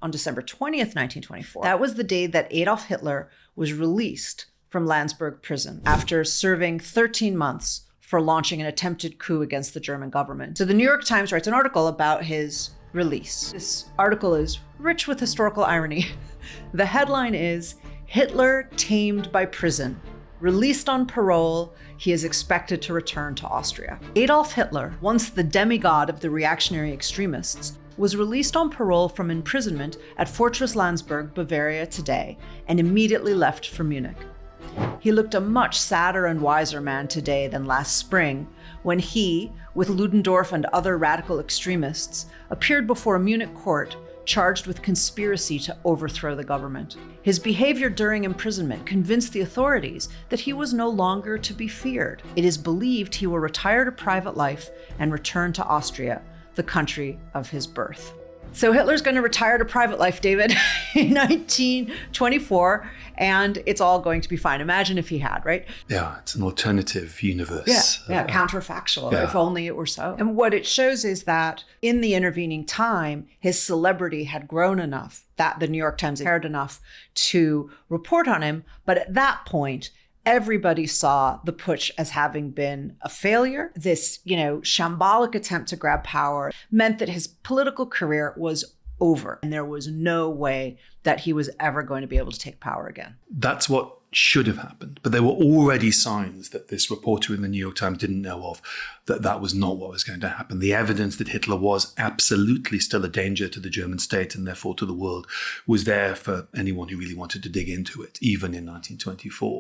on December 20th, 1924. That was the day that Adolf Hitler was released from Landsberg prison after serving 13 months for launching an attempted coup against the German government. So the New York Times writes an article about his release. This article is rich with historical irony. The headline is, "Hitler tamed by prison. Released on parole, he is expected to return to Austria." Adolf Hitler, once the demigod of the reactionary extremists, was released on parole from imprisonment at Fortress Landsberg, Bavaria today, and immediately left for Munich. He looked a much sadder and wiser man today than last spring, when he, with Ludendorff and other radical extremists, appeared before a Munich court charged with conspiracy to overthrow the government. His behavior during imprisonment convinced the authorities that he was no longer to be feared. It is believed he will retire to private life and return to Austria, the country of his birth. So Hitler's going to retire to private life, David, in 1924, and it's all going to be fine. Imagine if he had, right? Yeah, it's an alternative universe. Yeah, counterfactual, yeah. If only it were so. And what it shows is that in the intervening time, his celebrity had grown enough that the New York Times cared enough to report on him. But at that point, everybody saw the putsch as having been a failure. This, shambolic attempt to grab power meant that his political career was over, and there was no way that he was ever going to be able to take power again. That's what should have happened. But there were already signs that this reporter in the New York Times didn't know of, that was not what was going to happen. The evidence that Hitler was absolutely still a danger to the German state and therefore to the world was there for anyone who really wanted to dig into it, even in 1924.